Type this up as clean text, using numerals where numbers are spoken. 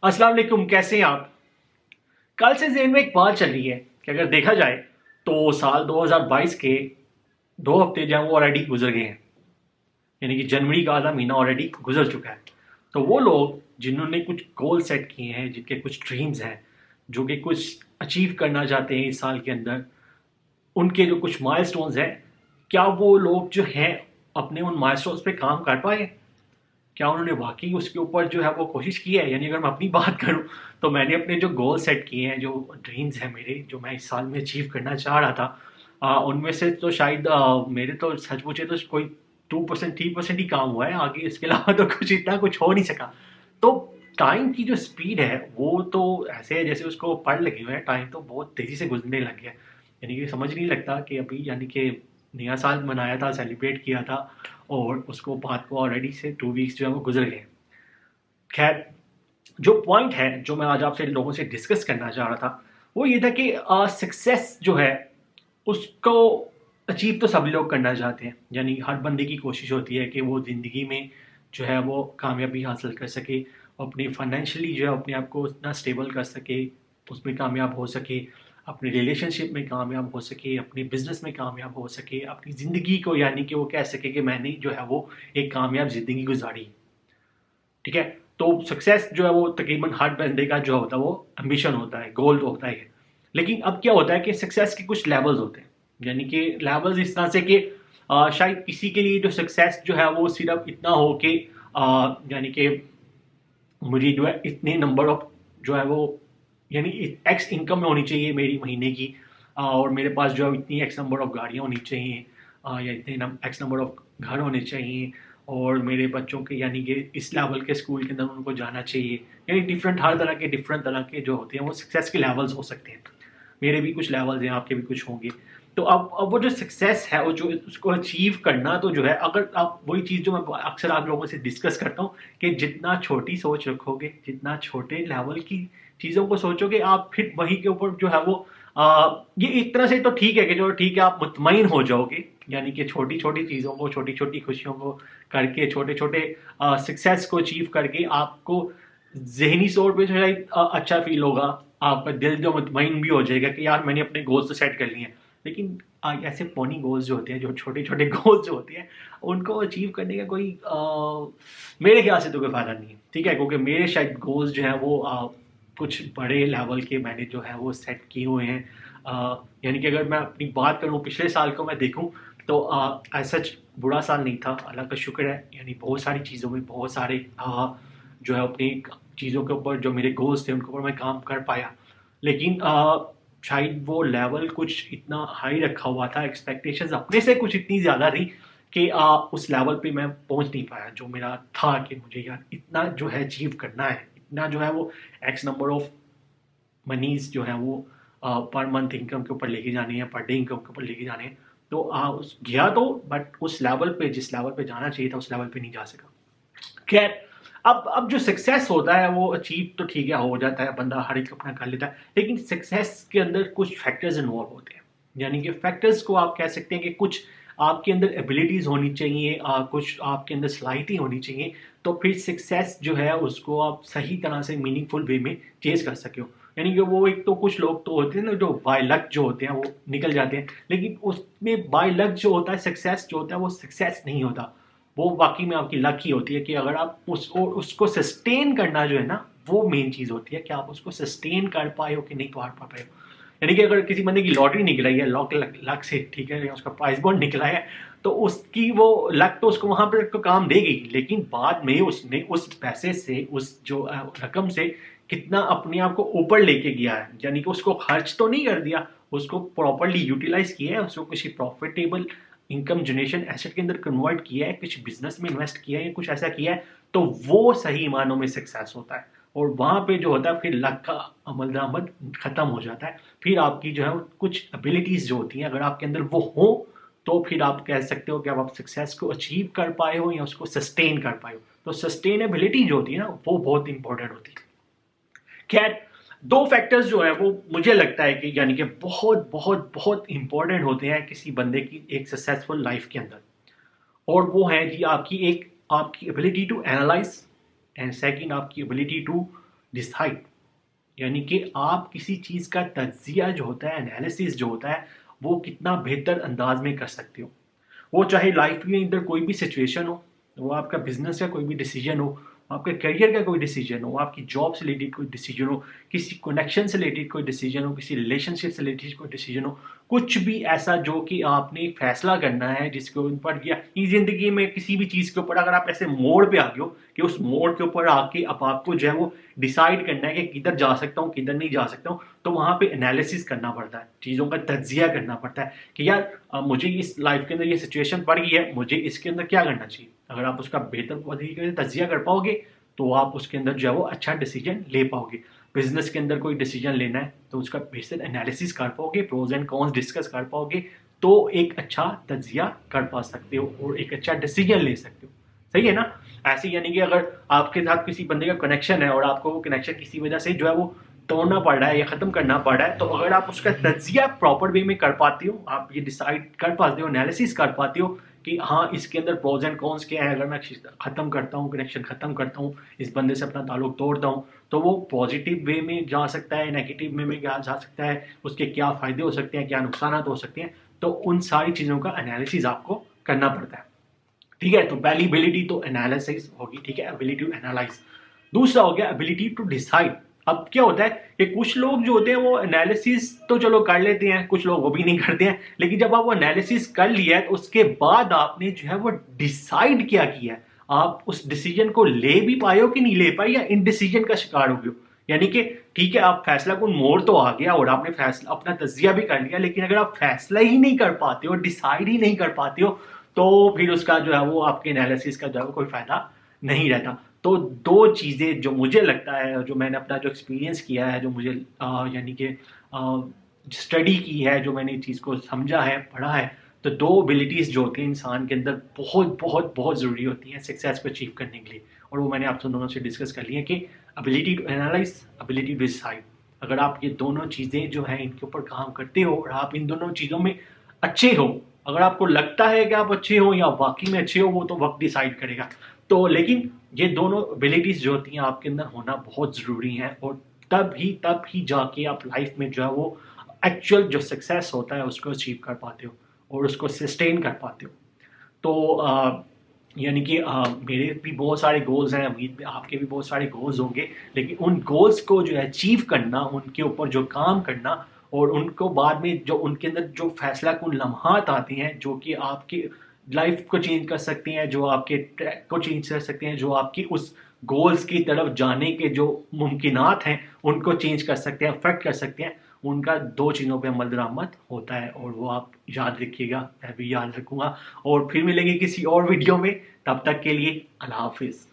अस्सलाम वालेकुम, कैसे हैं आप। कल से ज़हन में एक बात चल रही है कि अगर देखा जाए तो साल 2022 के 2 हफ्ते जो हैं वो ऑलरेडी गुजर गए हैं। यानी कि जनवरी का आधा महीना ऑलरेडी गुजर चुका है। तो वो लोग जिन्होंने कुछ गोल सेट किए हैं, जिनके कुछ ड्रीम्स हैं, जो कि कुछ अचीव करना चाहते हैं इस साल के अंदर, उनके जो कुछ माइलस्टोन्स हैं, क्या वो लोग जो हैं अपने उन माइलस्टोन्स पे काम कर पाए? क्या उन्होंने वाकई उसके ऊपर जो है वो कोशिश की है? यानी अगर मैं अपनी बात करूं तो मैंने अपने जो गोल सेट किए हैं, जो ड्रीम्स हैं मेरे, जो मैं इस साल में अचीव करना चाह रहा था, उनमें से तो शायद मेरे तो सच पूछे तो कोई 2% 3% ही काम हुआ है। आगे इसके अलावा तो कुछ इतना कुछ हो नहीं सका। तो टाइम की जो स्पीड है वो तो ऐसे है जैसे उसको पढ़ लगे हुए हैं। टाइम तो बहुत तेज़ी से गुजरने लग गया। यानी कि समझ नहीं लगता कि अभी यानी कि नया साल मनाया था, सेलिब्रेट किया था, और उसको बात को ऑलरेडी से 2 वीक्स जो है वो गुजर गए। खैर, जो पॉइंट है जो मैं आज आपसे लोगों से डिस्कस करना चाह रहा था वो ये था कि सक्सेस जो है उसको अचीव तो सब लोग करना चाहते हैं। यानी हर बंदे की कोशिश होती है कि वो ज़िंदगी में जो है वो कामयाबी हासिल कर सके, अपनी फाइनेंशियली जो है अपने आप को इतना स्टेबल कर सके, उसमें कामयाब हो सके, अपने रिलेशनशिप में कामयाब हो सके, अपने बिजनेस में कामयाब हो सके, अपनी ज़िंदगी को यानी कि वो कह सके कि मैंने जो है वो एक कामयाब ज़िंदगी गुजारी। ठीक है। तो सक्सेस जो है वो तकरीबन हर बंदे का जो होता है वो एम्बिशन होता है, गोल तो होता ही है। लेकिन अब क्या होता है कि सक्सेस के कुछ लेवल्स होते हैं। यानी कि लेवल्स इस तरह से कि शायद किसी के लिए जो सक्सेस जो है वो सिर्फ इतना हो कि यानी कि मुझे जो है इतने नंबर ऑफ जो है वो यानी एक्स इनकम होनी चाहिए मेरी महीने की, और मेरे पास जो है इतनी एक्स नंबर ऑफ गाड़ियाँ होनी चाहिए, या इतने एक्स नंबर ऑफ घर होने चाहिए, और मेरे बच्चों के यानी कि इस लेवल के स्कूल के अंदर उनको जाना चाहिए। यानी डिफरेंट हर तरह के डिफरेंट तरह के जो होते हैं वो सक्सेस के लेवल्स हो सकते हैं। मेरे भी कुछ लेवल्स हैं, आपके भी कुछ होंगे। तो अब वो जो सक्सेस है वो जो उसको अचीव करना, तो जो है अगर आप वही चीज़ जो मैं अक्सर आप लोगों से डिस्कस करता हूँ कि जितना छोटी सोच रखोगे, जितना छोटे लेवल की चीज़ों को सोचोगे, आप फिर वही के ऊपर जो है वो ये एक तरह से तो ठीक है कि जो ठीक है आप मुतमईन हो जाओगे। यानी कि छोटी छोटी चीज़ों को, छोटी छोटी खुशियों को करके, छोटे छोटे सक्सेस को अचीव करके आपको ज़हनी तौर पे जो है अच्छा फील होगा। आपका दिल जो मुतमईन भी हो जाएगा कि यार मैंने अपने गोल्स तो सेट कर लिए हैं। लेकिन ऐसे पोनी गोल्स जो होते हैं, जो छोटे छोटे गोल्स जो होते हैं, उनको अचीव करने का कोई मेरे ख्याल से तो कोई फ़ायदा नहीं है। ठीक है, क्योंकि मेरे शायद गोल्स जो हैं वो कुछ बड़े लेवल के मैंने जो है वो सेट किए हुए हैं। यानी कि अगर मैं अपनी बात करूँ पिछले साल को मैं देखूँ तो सच बुरा साल नहीं था, अल्लाह का शुक्र है। यानी बहुत सारी चीज़ों में बहुत सारे जो है अपनी चीज़ों के ऊपर जो मेरे गोल्स थे उनके ऊपर मैं काम कर पाया। लेकिन शायद वो लेवल कुछ इतना हाई रखा हुआ था, एक्सपेक्टेशंस अपने से कुछ इतनी ज़्यादा थी कि उस लेवल पे मैं पहुंच नहीं पाया जो मेरा था कि मुझे यार इतना जो है अचीव करना है, इतना जो है वो एक्स नंबर ऑफ मनीज जो है वो पर मंथ इनकम के ऊपर लेके जाने हैं, पर डे इनकम के ऊपर लेके जाने हैं। तो उस गया तो, बट उस लेवल पे जिस लेवल पे जाना चाहिए था उस लेवल पे नहीं जा सका। खैर, अब जो सक्सेस होता है वो अचीव तो ठीक है हो जाता है, बंदा हर एक अपना कर लेता है। लेकिन सक्सेस के अंदर कुछ फैक्टर्स इन्वॉल्व होते हैं। यानी कि फैक्टर्स को आप कह सकते हैं कि कुछ आपके अंदर एबिलिटीज़ होनी चाहिए, कुछ आपके अंदर सलाहियतें होनी चाहिए, तो फिर सक्सेस जो है उसको आप सही तरह से मीनिंगफुल वे में चेज कर सके हो। यानी कि वो एक तो कुछ लोग तो होते हैं ना जो बाय लक जो होते हैं वो निकल जाते हैं, लेकिन उसमें बाय लक जो होता है, सक्सेस जो होता है वो सक्सेस नहीं होता। वो वाकई में आपकी लक ही होती है कि अगर आप उसको सस्टेन करना जो है ना, वो मेन चीज़ होती है कि आप उसको सस्टेन कर पाए हो कि नहीं कर पा पाए हो। यानी कि अगर किसी बंदे की लॉटरी निकल आई है, लॉक लक से, ठीक है, या उसका प्राइस बॉन्ड निकला है, तो उसकी वो लक तो उसको वहां पर तो काम देगी, लेकिन बाद में उसने उस पैसे से, उस जो रकम से कितना अपने आप को ऊपर लेके गया है। यानी कि उसको खर्च तो नहीं कर दिया, उसको प्रॉपरली यूटिलाइज किया है, उसको किसी प्रॉफिटेबल इनकम जनरेशन एसेट के अंदर कन्वर्ट किया है, कुछ बिजनेस में इन्वेस्ट किया है, कुछ ऐसा किया है, तो वो सही मानों में सक्सेस होता है। और वहां पे जो होता है फिर लक का अमल दरामद खत्म हो जाता है। फिर आपकी जो है कुछ एबिलिटीज जो होती हैं अगर आपके अंदर वो हो, तो फिर आप कह सकते हो कि अब आप सक्सेस को अचीव कर पाए हो या उसको सस्टेन कर पाए हो। तो सस्टेनेबिलिटी जो होती है ना वो बहुत इंपॉर्टेंट होती है। खैर, दो फैक्टर्स जो है वो मुझे लगता है कि यानी कि बहुत बहुत बहुत इंपॉर्टेंट होते हैं किसी बंदे की एक सक्सेसफुल लाइफ के अंदर। और वो है जी आपकी ability to analyse, and second आपकी एबिलिटी टू डिसाइड, यानी कि आप किसी चीज़ का तज्जिया जो होता है, एनालिसिस जो होता है, वो कितना बेहतर अंदाज में कर सकते हो। वो चाहे लाइफ में इधर कोई भी सिचुएशन हो, वो आपका बिजनेस का कोई भी डिसीजन हो, आपके करियर का कोई डिसीजन हो, आपकी जॉब से रिलेटेड कोई डिसीजन हो, किसी कनेक्शन से रिलेटेड कोई डिसीजन हो, किसी रिलेशनशिप से रिलेटेड कोई डिसीजन हो, कुछ भी ऐसा जो कि आपने फैसला करना है जिसके ऊपर, या इस जिंदगी में किसी भी चीज़ के ऊपर अगर आप ऐसे मोड़ पे आ गए हो कि उस मोड़ के ऊपर आके अब आपको जो है वो डिसाइड करना है कि किधर जा सकता हूँ किधर नहीं जा सकता हूँ, तो वहाँ पे एनालिसिस करना पड़ता है, चीज़ों का तज्जिया करना पड़ता है कि यार मुझे इस लाइफ के अंदर ये सिचुएशन पड़ गई है, मुझे इसके अंदर क्या करना चाहिए। अगर आप उसका बेहतर तरीके से तज्जिया कर पाओगे तो आप उसके अंदर जो है वो अच्छा डिसीजन ले पाओगे। बिजनेस के अंदर कोई डिसीजन लेना है तो उसका बेहतर एनालिसिस कर पाओगे, प्रोज एंड कॉन्स डिस्कस कर पाओगे, तो एक अच्छा तज्जिया कर पा सकते हो और एक अच्छा डिसीजन ले सकते हो। सही है ना। ऐसे यानी कि अगर आपके साथ किसी बंदे का कनेक्शन है और आपको वो कनेक्शन किसी वजह से जो है वो तोड़ना पड़ रहा है या ख़त्म करना पड़ रहा है, तो अगर आप उसका तज्जिया प्रॉपर वे में कर पाते हो, आप ये डिसाइड कर पाते हो, एनालिसिस कर पाते हो कि हाँ इसके अंदर प्रोज एंड कॉन्स क्या है, अगर मैं ख़त्म करता हूँ, कनेक्शन ख़त्म करता हूँ, इस बंदे से अपना ताल्लुक तोड़ता हूँ, तो वो पॉजिटिव वे में जा सकता है, नेगेटिव वे में जा सकता है, उसके क्या फ़ायदे हो सकते हैं, क्या नुकसान हो सकते हैं, तो उन सारी चीज़ों का एनालिसिस आपको करना पड़ता है। ठीक है, तो पहली एबिलिटी तो एनालिसिस होगी, ठीक है, एबिलिटी टू एनालाइज। दूसरा हो गया एबिलिटी टू डिसाइड। अब क्या होता है कि कुछ लोग जो होते हैं वो एनालिसिस तो चलो कर लेते हैं, कुछ लोग वो भी नहीं करते हैं, लेकिन जब आप वो एनालिसिस कर लिया है तो उसके बाद आपने जो है वो डिसाइड क्या किया है, आप उस डिसीजन को ले भी पाए हो कि नहीं ले पाए, या इन डिसीजन का शिकार हो गए हो। यानी कि ठीक है, आप फैसला को मोड़ तो आ गया और आपने फैसला अपना तज्जिया भी कर लिया, लेकिन अगर आप फैसला ही नहीं कर पाते हो, डिसाइड ही नहीं कर पाते हो, तो फिर उसका जो है वो आपके एनालिसिस का जो है वो कोई फायदा नहीं रहता। तो दो चीज़ें जो मुझे लगता है, जो मैंने अपना जो एक्सपीरियंस किया है, जो मुझे यानी कि स्टडी की है, जो मैंने चीज़ को समझा है, पढ़ा है, तो दो एबिलिटीज़ जो होती हैं इंसान के अंदर बहुत बहुत बहुत ज़रूरी होती हैं सक्सेस को अचीव करने के लिए, और वो मैंने आप दोनों से डिस्कस कर ली है कि ability to analyse, ability to decide. अगर आप ये दोनों चीज़ें जो हैं इनके ऊपर काम करते हो और आप इन दोनों चीज़ों में अच्छे हो, अगर आपको लगता है कि आप अच्छे हो या वाकई में अच्छे हो, वो तो वक्त डिसाइड करेगा। तो लेकिन ये दोनों एबिलिटीज़ जो होती हैं आपके अंदर होना बहुत ज़रूरी है, और तब ही जाके आप लाइफ में जो है वो एक्चुअल जो सक्सेस होता है उसको अचीव कर पाते हो और उसको सस्टेन कर पाते हो। तो यानी कि मेरे भी बहुत सारे गोल्स हैं, उम्मीद आपके भी बहुत सारे गोल्स होंगे, लेकिन उन गोल्स को जो अचीव करना, उनके ऊपर जो काम करना, और उनको बाद में जो उनके अंदर जो फैसला कुन लम्हात आते हैं जो कि आपकी लाइफ को चेंज कर सकते हैं, जो आपके ट्रैक को चेंज कर सकते हैं, जो आपकी उस गोल्स की तरफ जाने के जो मुमकिनात हैं उनको चेंज कर सकते हैं, अफेक्ट कर सकते हैं, उनका दो चीज़ों पे अमल दरामद होता है, और वो आप याद रखिएगा, मैं भी याद रखूँगा। और फिर मिलेंगे किसी और वीडियो में, तब तक के लिए अल्लाह हाफिज़।